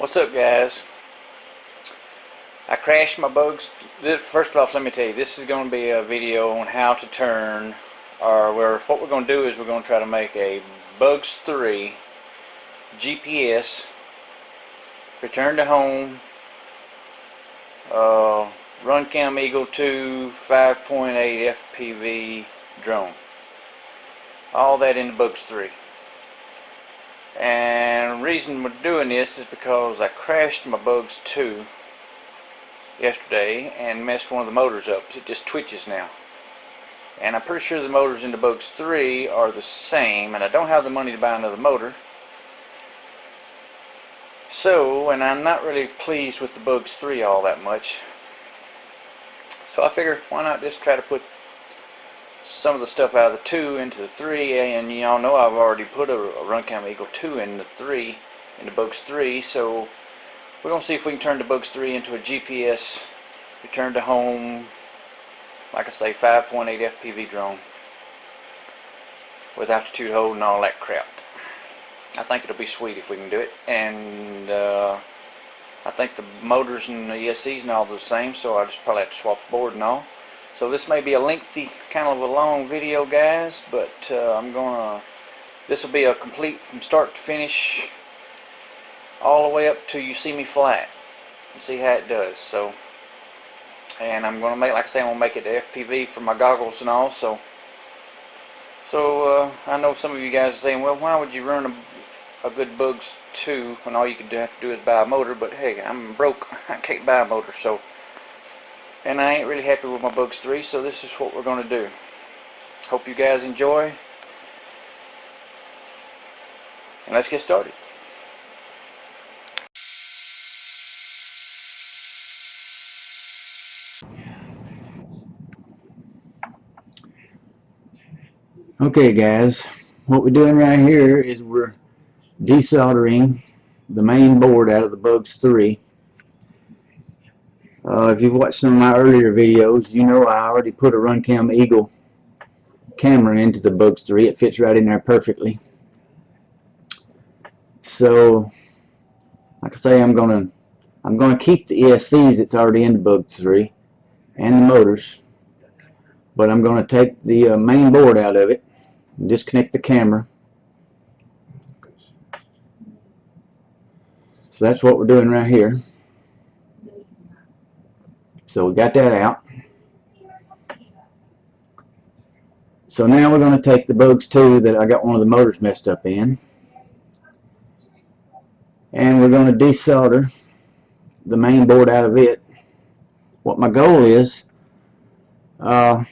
What's up, guys? I crashed my bugs. First off, let me tell you, this is going to be a video on how to turn, or what we're going to do is we're going to try to make a Bugs 3 GPS return to home Runcam Eagle 2 5.8 FPV drone. All that in the Bugs 3. And the reason we're doing this is because I crashed my Bugs 2 yesterday and messed one of the motors up. It just twitches now. And I'm pretty sure the motors in the Bugs 3 are the same, and I don't have the money to buy another motor. So, and I'm not really pleased with the Bugs 3 all that much. So I figure, why not just try to put some of the stuff out of the 2 into the 3, and y'all know I've already put a Runcam Eagle 2 in the 3, in the Bugs 3, so we're going to see if we can turn the Bugs 3 into a GPS return to home, like I say, 5.8 FPV drone with altitude hold and all that crap. I think it'll be sweet if we can do it, and I think the motors and the ESCs and all the same, so I just probably have to swap the board and all. So this may be a lengthy, kind of a long video, guys, but this will be a complete from start to finish, all the way up to you see me flat, and see how it does. So, and I'm going to make, like I say, I'm going to make it to FPV for my goggles and all. So I know some of you guys are saying, well, why would you run a good Bugs 2 when all you could have to do is buy a motor? But hey, I'm broke. I can't buy a motor, so. And I ain't really happy with my Bugs 3, so this is what we're going to do. Hope you guys enjoy. And let's get started. Okay, guys, what we're doing right here is we're desoldering the main board out of the Bugs 3. If you've watched some of my earlier videos, you know I already put a Runcam Eagle camera into the Bugs 3. It fits right in there perfectly. So, like I say, I'm gonna keep the ESCs that's already in the Bugs 3 and the motors, but I'm gonna take the main board out of it and disconnect the camera. So that's what we're doing right here. So we got that out. So now we're going to take the Bugs 2 that I got one of the motors messed up in, and we're going to desolder the main board out of it. What my goal is, I've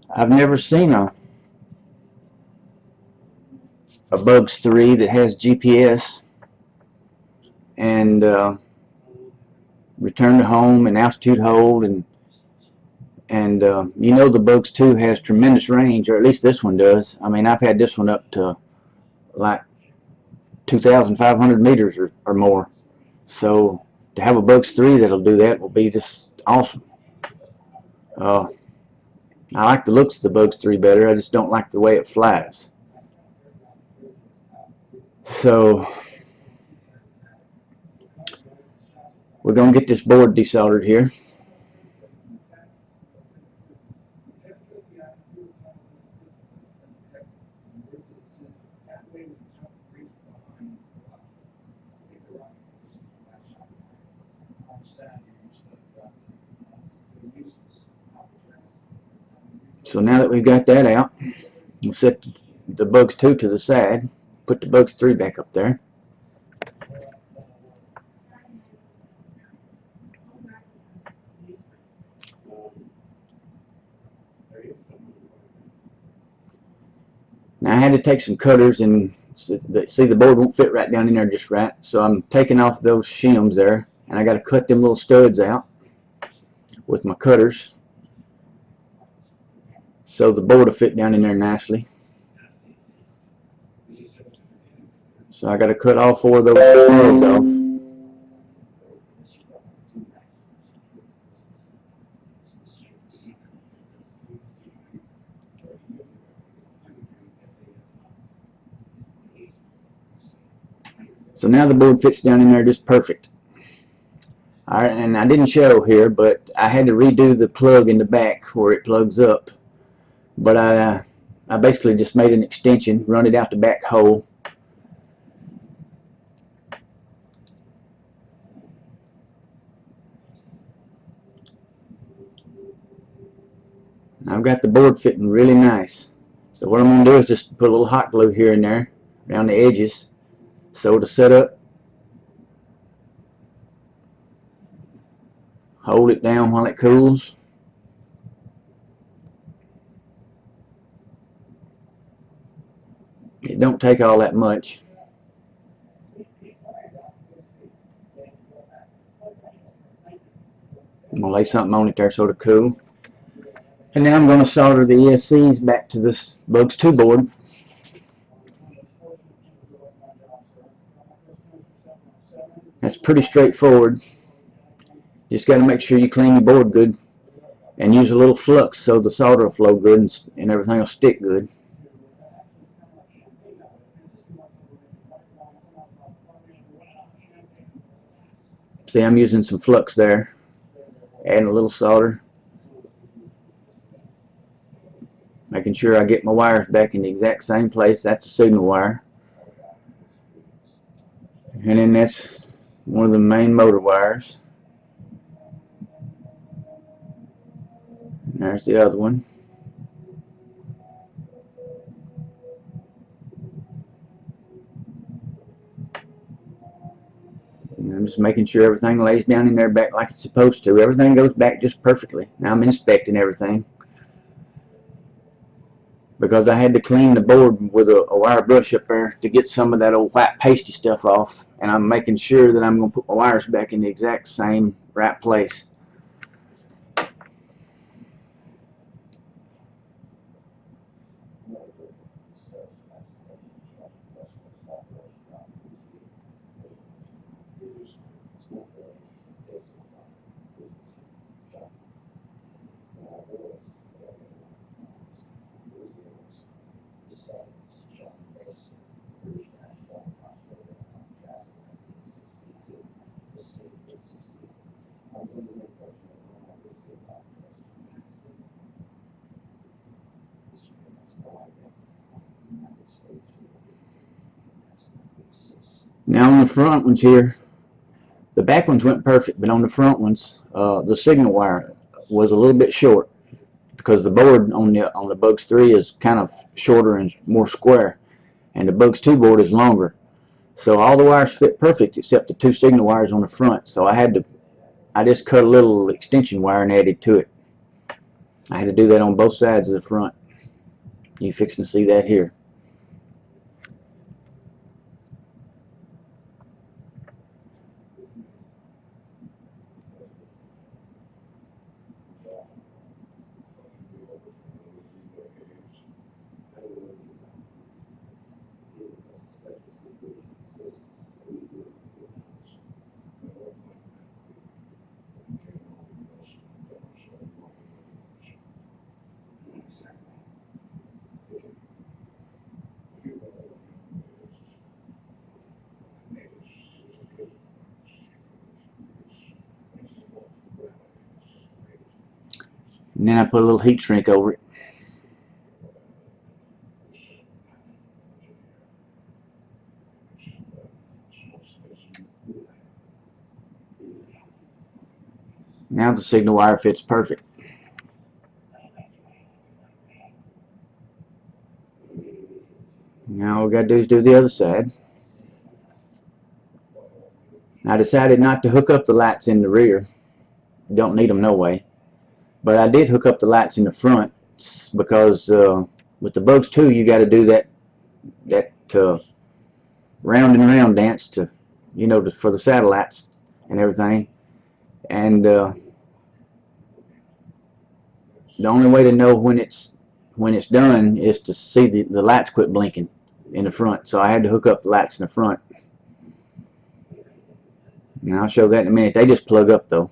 never seen a Bugs 3 that has GPS and return to home and altitude hold, and you know the Bugs 2 has tremendous range, or at least this one does. I mean, I've had this one up to like 2,500 meters or more. So to have a Bugs 3 that'll do that will be just awesome. I like the looks of the Bugs 3 better. I just don't like the way it flies. So we're going to get this board desoldered here. So now that we've got that out, we'll set the Bugs 2 to the side, put the Bugs 3 back up there. Now I had to take some cutters, and see the board won't fit right down in there just right, so I'm taking off those shims there, and I got to cut them little studs out with my cutters so the board will fit down in there nicely. So I got to cut all 4 of those studs off. So now the board fits down in there just perfect. Alright, and I didn't show here, but I had to redo the plug in the back where it plugs up. But I basically just made an extension, run it out the back hole. I've got the board fitting really nice. So what I'm going to do is just put a little hot glue here and there around the edges so to set up, hold it down while it cools. It don't take all that much. I'm going to lay something on it there so it'll cool. And now I'm going to solder the ESCs back to this Bugs 2 board. That's pretty straightforward. Just got to make sure you clean your board good and use a little flux so the solder will flow good and everything will stick good. See, I'm using some flux there, adding a little solder, making sure I get my wires back in the exact same place. That's a signal wire, and then that's one of the main motor wires. And there's the other one. And I'm just making sure everything lays down in there back like it's supposed to. Everything goes back just perfectly. Now I'm inspecting everything because I had to clean the board with a wire brush up there to get some of that old white pasty stuff off, and I'm making sure that I'm going to put my wires back in the exact same right place. Now on the front ones here, the back ones went perfect, but on the front ones, the signal wire was a little bit short because the board on the Bugs 3 is kind of shorter and more square, and the Bugs 2 board is longer. So all the wires fit perfect except the two signal wires on the front. So I just cut a little extension wire and added to it. I had to do that on both sides of the front. You fixing to see that here. And then I put a little heat shrink over it. Now the signal wire fits perfect. Now all we got to do is do the other side. I decided not to hook up the lights in the rear. Don't need them no way. But I did hook up the lights in the front because with the Bugs 2 you got to do that round and round dance to, for the satellites and everything. And the only way to know when it's done is to see the lights quit blinking in the front. So I had to hook up the lights in the front. And I'll show that in a minute. They just plug up though.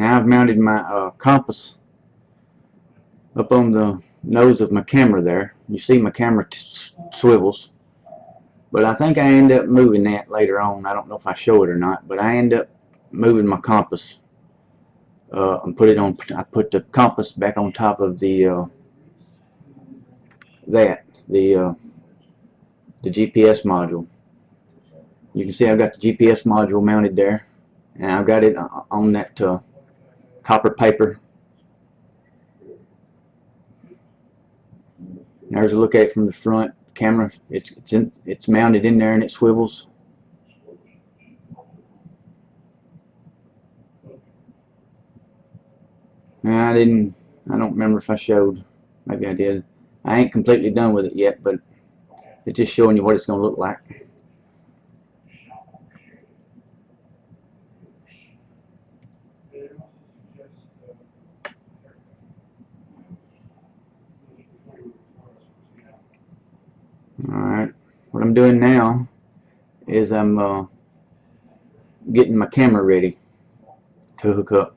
Now I've mounted my compass up on the nose of my camera there. You see my camera swivels. But I think I end up moving that later on. I don't know if I show it or not, but I end up moving my compass and put it on. I put the compass back on top of the the GPS module. You can see I've got the GPS module mounted there, and I've got it on that copper paper. There's a look at it from the front camera. It's mounted in there and it swivels. I don't remember if I showed. Maybe I did. I ain't completely done with it yet, but it's just showing you what it's going to look like. Alright, what I'm doing now is I'm getting my camera ready to hook up.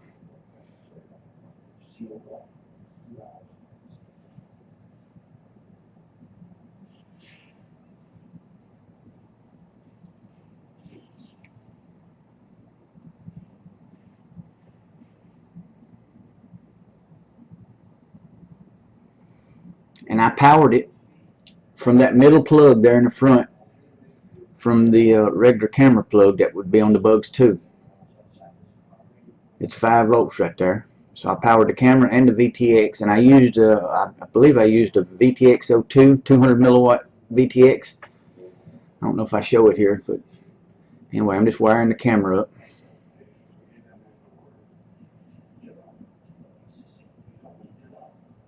And I powered it from that middle plug there in the front, from the regular camera plug that would be on the Bugs 2. It's 5 volts right there. So I powered the camera and the VTX, and I used I believe I used a VTX 02 200 milliwatt VTX. I don't know if I show it here, but anyway, I'm just wiring the camera up.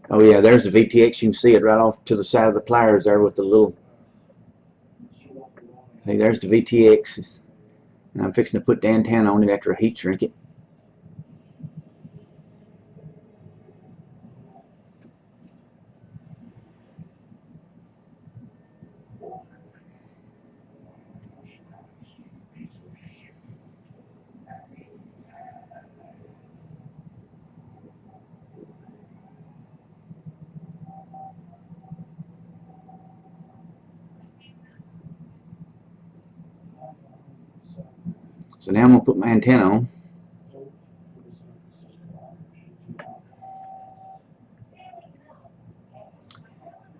Oh yeah, there's the VTX. You can see it right off to the side of the pliers there with the little. See, there's the VTX. And I'm fixing to put the antenna on it after I heat shrink it. So now I'm going to put my antenna on.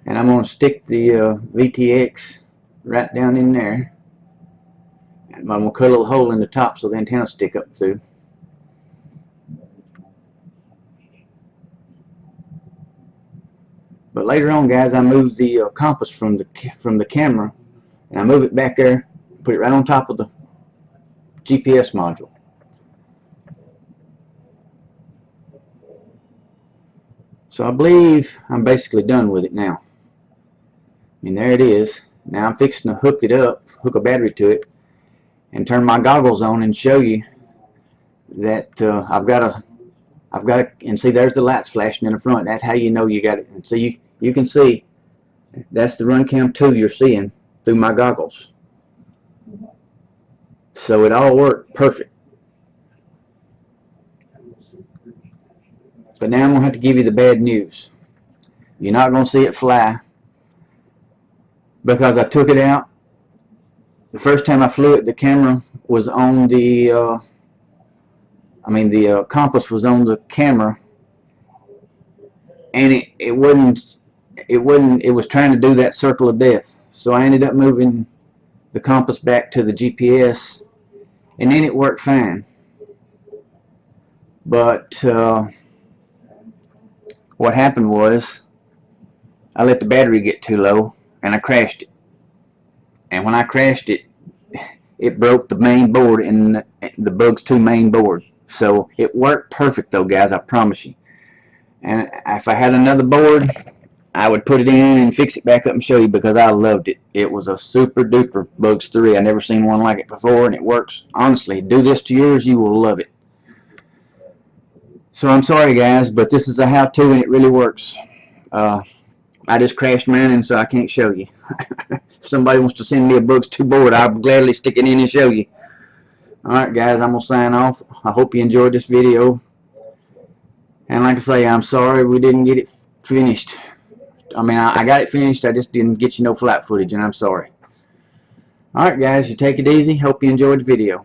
And I'm going to stick the VTX right down in there. And I'm going to cut a little hole in the top so the antenna will stick up through. But later on, guys, I move the compass from the camera, and I move it back there, put it right on top of the GPS module. So I believe I'm basically done with it now. And there it is. Now I'm fixing to hook it up, hook a battery to it, and turn my goggles on and show you that I've got a, and see there's the lights flashing in the front. That's how you know you got it. And so you can see that's the Runcam 2 you're seeing through my goggles. So it all worked perfect. But now I'm going to have to give you the bad news. You're not going to see it fly because I took it out. The first time I flew it, the camera was on the the compass was on the camera, and it was trying to do that circle of death. So I ended up moving the compass back to the GPS, and then it worked fine. But what happened was I let the battery get too low and I crashed it. And when I crashed it, it broke the main board in the Bugs 2 main board. So it worked perfect though, guys, I promise you. And if I had another board, I would put it in and fix it back up and show you, because I loved it. It was a super duper Bugs 3. I never seen one like it before, and it works. Honestly, do this to yours, you will love it. So I'm sorry guys, but this is a how-to and it really works. I just crashed mine, and so I can't show you. If somebody wants to send me a Bugs 2 board, I'll gladly stick it in and show you. Alright guys, I'm going to sign off. I hope you enjoyed this video. And like I say, I'm sorry we didn't get it finished. I mean, I got it finished, I just didn't get you no flat footage, and I'm sorry. Alright guys, you take it easy. Hope you enjoyed the video.